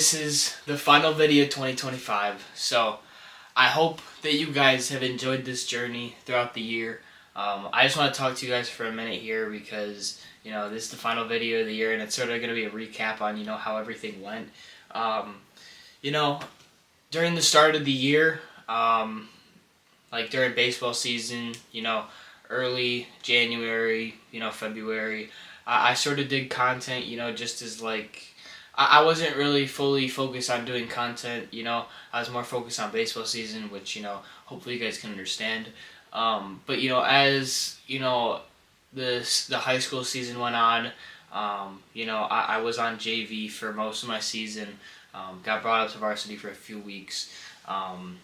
this is the final video 2025. So I hope that you guys have enjoyed this journey throughout the year. I just want to talk to you guys for a minute here because, this is the final video of the year and it's sort of going to be a recap on, how everything went. During the start of the year, like during baseball season, early January, February, I sort of did content, just as like, I wasn't really fully focused on doing content, I was more focused on baseball season, which, hopefully you guys can understand. But, as, the high school season went on, I was on JV for most of my season, got brought up to varsity for a few weeks, and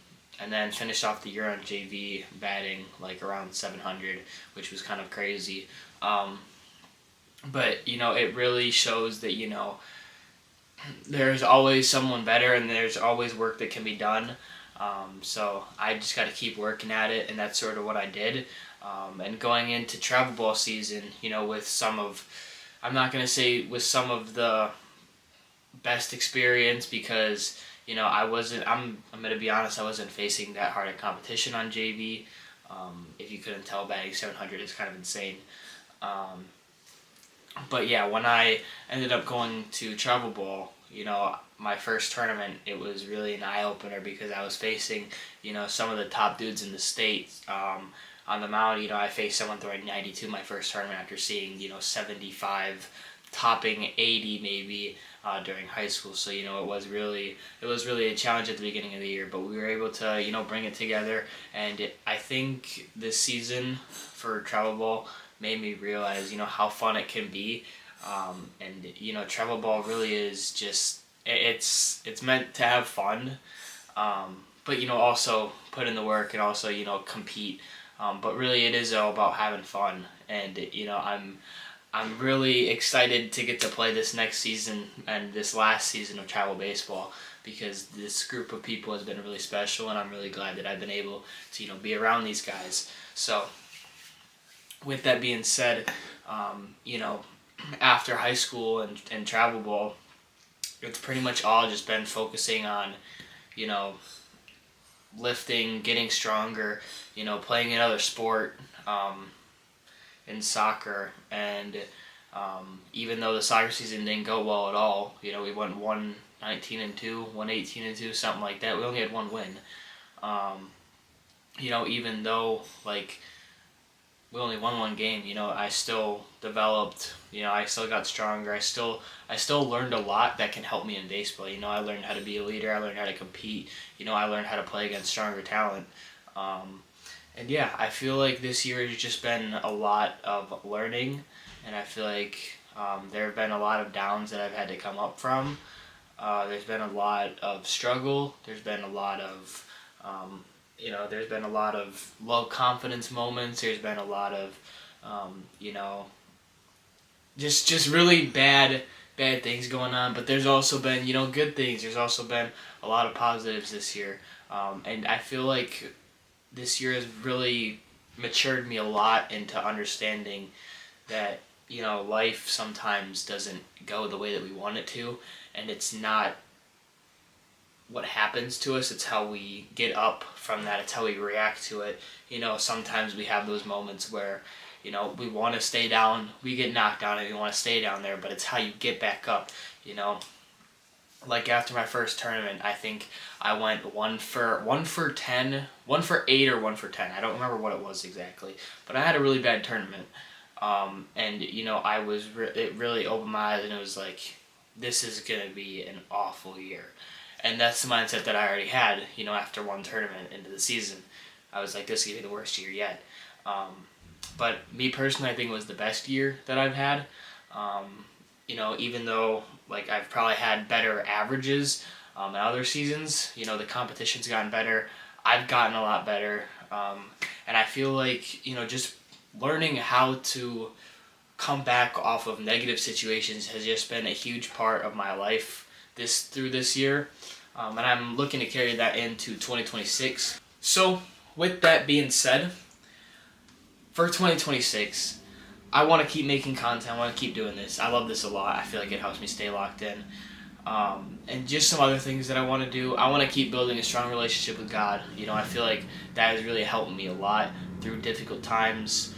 then finished off the year on JV batting like around 700, which was kind of crazy. But, it really shows that, there's always someone better and there's always work that can be done. So I just got to keep working at it, and that's sort of what I did. And going into travel ball season, with some of, I'm not going to say with some of the best experience because, I'm going to be honest, I wasn't facing that hard of competition on JV. If you couldn't tell, batting 700 is kind of insane. But yeah, when I ended up going to travel ball, my first tournament, it was really an eye-opener because I was facing, some of the top dudes in the state. On the mound, I faced someone throwing 92 my first tournament after seeing, 75, topping 80 maybe during high school. So, it was really a challenge at the beginning of the year, but we were able to, bring it together. And I think this season for travel ball made me realize, how fun it can be. And travel ball really is just, it's meant to have fun, but, also put in the work and also, compete. But really it is all about having fun. And, I'm really excited to get to play this next season and this last season of travel baseball because this group of people has been really special, and I'm really glad that I've been able to, be around these guys. So with that being said, after high school and travel ball, it's pretty much all just been focusing on, lifting, getting stronger, playing another sport, in soccer. And even though the soccer season didn't go well at all, we went 1-19-2, 1-18-2, something like that. We only had one win. Even though like we only won one game, I still developed, I still got stronger. I still learned a lot that can help me in baseball. I learned how to be a leader. I learned how to compete. I learned how to play against stronger talent. And yeah, I feel like this year has just been a lot of learning, and I feel like there have been a lot of downs that I've had to come up from. There's been a lot of struggle. There's been a lot of there's been a lot of low confidence moments. There's been a lot of, just really bad things going on. But there's also been, good things. There's also been a lot of positives this year. And I feel like this year has really matured me a lot into understanding that, life sometimes doesn't go the way that we want it to. And it's not what happens to us, it's how we get up from that, it's how we react to it. Sometimes we have those moments where, we want to stay down, we get knocked down and we want to stay down there, but it's how you get back up. Like after my first tournament, I think I went 1 for 10, 1 for 8 or 1 for 10. I don't remember what it was exactly, but I had a really bad tournament. And it really opened my eyes, and it was like, this is gonna be an awful year. And that's the mindset that I already had, after one tournament into the season. I was like, this is going to be the worst year yet. But me personally, I think it was the best year that I've had. Even though like I've probably had better averages in other seasons, the competition's gotten better. I've gotten a lot better. And I feel like, just learning how to come back off of negative situations has just been a huge part of my life through this year, and I'm looking to carry that into 2026. So with that being said, for 2026, I want to keep making content. I want to keep doing this. I love this a lot. I feel like it helps me stay locked in. and just some other things that I want to do. I want to keep building a strong relationship with God. I feel like that has really helped me a lot through difficult times.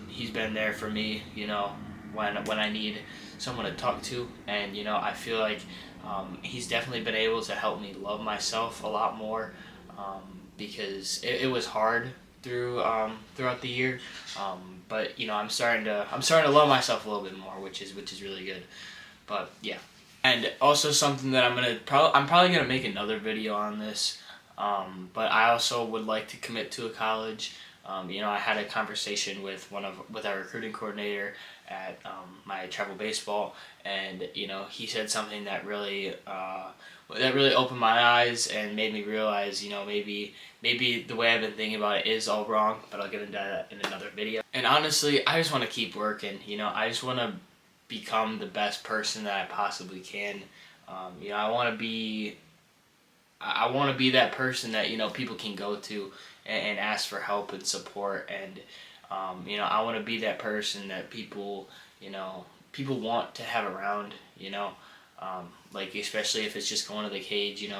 He's been there for me, when I need someone to talk to, and I feel like he's definitely been able to help me love myself a lot more, because it was hard throughout the year, but I'm starting to love myself a little bit more, which is really good. But yeah. And also something that I'm probably gonna make another video on this, but I also would like to commit to a college. I had a conversation with our recruiting coordinator at my travel baseball, and he said something that really opened my eyes and made me realize maybe the way I've been thinking about it is all wrong. But I'll get into that in another video. And honestly, I just want to keep working. I just want to become the best person that I possibly can. I want to be that person that people can go to and ask for help and support, and I want to be that person that people want to have around. Like, especially if it's just going to the cage.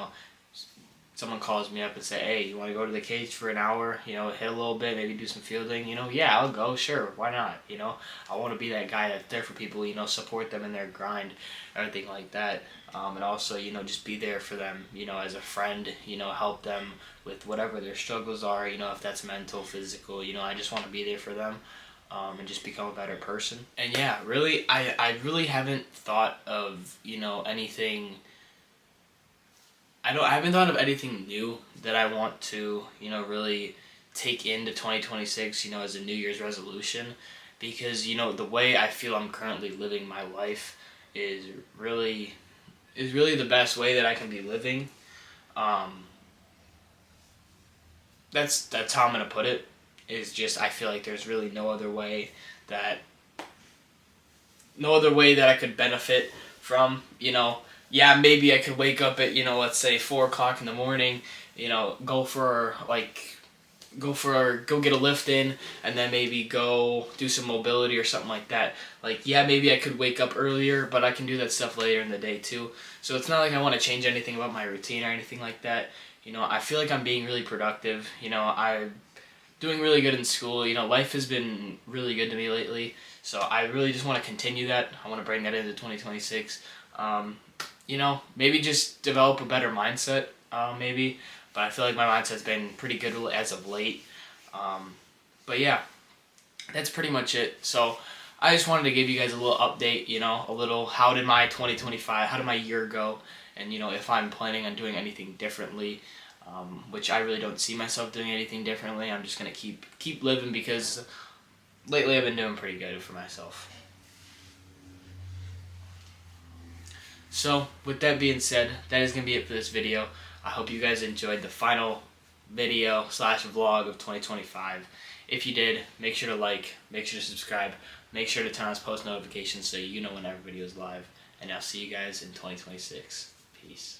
Someone calls me up and say, hey, you want to go to the cage for an hour, hit a little bit, maybe do some fielding, yeah, I'll go, sure, why not, I want to be that guy that's there for people, support them in their grind, everything like that, and also, just be there for them, as a friend, help them with whatever their struggles are, if that's mental, physical, I just want to be there for them, and just become a better person. And yeah, really, I really haven't thought of, anything. I haven't thought of anything new that I want to, really take into 2026, as a New Year's resolution, because, the way I feel I'm currently living my life is really the best way that I can be living. That's how I'm gonna put it. Is just, I feel like there's really no other way that I could benefit from, yeah, maybe I could wake up at, let's say 4 o'clock in the morning, go get a lift in, and then maybe go do some mobility or something like that. Like, yeah, maybe I could wake up earlier, but I can do that stuff later in the day too. So it's not like I want to change anything about my routine or anything like that. I feel like I'm being really productive. I'm doing really good in school. Life has been really good to me lately. So I really just want to continue that. I want to bring that into 2026. Maybe just develop a better mindset, maybe. But I feel like my mindset's been pretty good as of late. But yeah, that's pretty much it. So I just wanted to give you guys a little update, a little how did my year go, and if I'm planning on doing anything differently, which I really don't see myself doing anything differently. I'm just gonna keep living, because lately I've been doing pretty good for myself. So, with that being said, that is going to be it for this video. I hope you guys enjoyed the final video / vlog of 2025. If you did, make sure to like, make sure to subscribe, make sure to turn on post notifications so you know when every video is live. And I'll see you guys in 2026. Peace.